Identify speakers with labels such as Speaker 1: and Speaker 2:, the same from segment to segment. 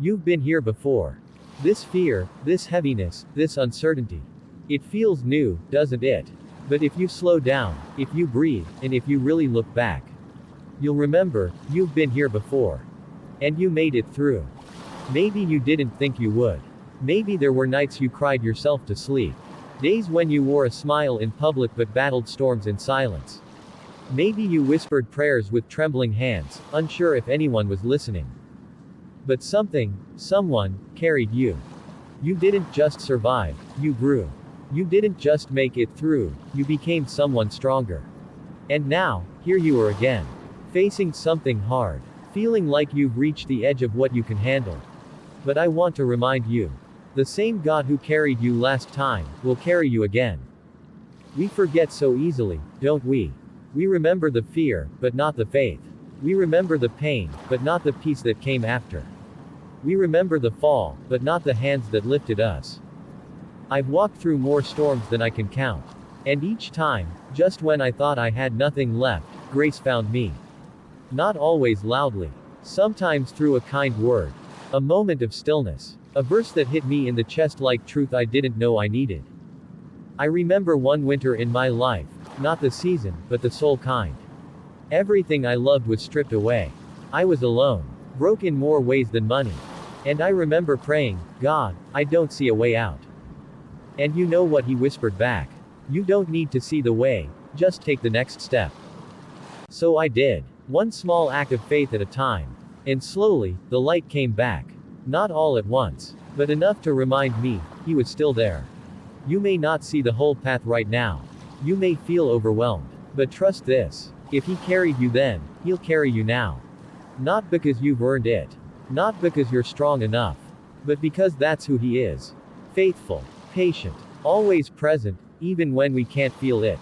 Speaker 1: You've been here before. This fear, this heaviness, this uncertainty. It feels new, doesn't it? But if you slow down, if you breathe, and if you really look back, you'll remember, you've been here before. And you made it through. Maybe you didn't think you would. Maybe there were nights you cried yourself to sleep. Days when you wore a smile in public but battled storms in silence. Maybe you whispered prayers with trembling hands, unsure if anyone was listening. But something, someone, carried you. You didn't just survive, you grew. You didn't just make it through, you became someone stronger. And now, here you are again. Facing something hard. Feeling like you've reached the edge of what you can handle. But I want to remind you. The same God who carried you last time, will carry you again. We forget so easily, don't we? We remember the fear, but not the faith. We remember the pain, but not the peace that came after. We remember the fall, but not the hands that lifted us. I've walked through more storms than I can count. And each time, just when I thought I had nothing left, grace found me. Not always loudly. Sometimes through a kind word. A moment of stillness. A verse that hit me in the chest like truth I didn't know I needed. I remember one winter in my life. Not the season, but the soul kind. Everything I loved was stripped away. I was alone. Broke in more ways than money. And I remember praying, God, I don't see a way out. And you know what he whispered back? You don't need to see the way, just take the next step. So I did. One small act of faith at a time. And slowly, the light came back. Not all at once, but enough to remind me, he was still there. You may not see the whole path right now. You may feel overwhelmed. But trust this. If he carried you then, he'll carry you now. Not because you've earned it. Not because you're strong enough. But because that's who he is. Faithful. Patient. Always present, even when we can't feel it.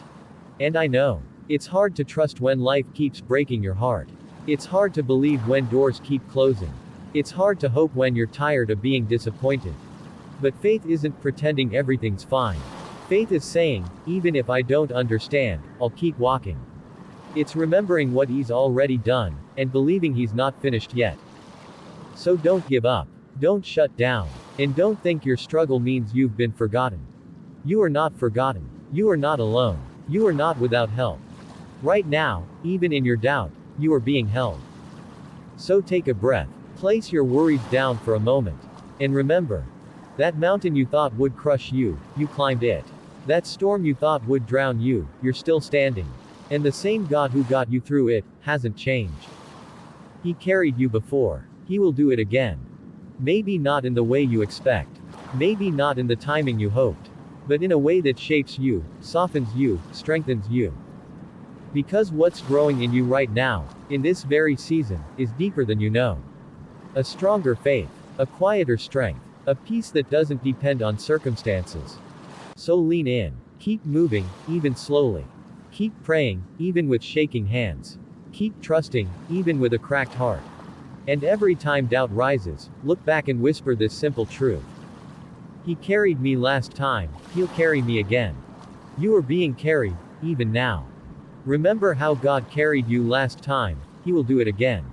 Speaker 1: And I know. It's hard to trust when life keeps breaking your heart. It's hard to believe when doors keep closing. It's hard to hope when you're tired of being disappointed. But faith isn't pretending everything's fine. Faith is saying, even if I don't understand, I'll keep walking. It's remembering what he's already done, and believing he's not finished yet. So don't give up. Don't shut down. And don't think your struggle means you've been forgotten. You are not forgotten. You are not alone. You are not without help. Right now, even in your doubt, you are being held. So take a breath. Place your worries down for a moment. And remember. That mountain you thought would crush you, you climbed it. That storm you thought would drown you, you're still standing. And the same God who got you through it, hasn't changed. He carried you before. He will do it again. Maybe not in the way you expect. Maybe not in the timing you hoped. But in a way that shapes you, softens you, strengthens you. Because what's growing in you right now, in this very season, is deeper than you know. A stronger faith. A quieter strength. A peace that doesn't depend on circumstances. So lean in. Keep moving, even slowly. Keep praying, even with shaking hands. Keep trusting, even with a cracked heart. And every time doubt rises, look back and whisper this simple truth. He carried me last time, he'll carry me again. You are being carried, even now. Remember how God carried you last time, he will do it again.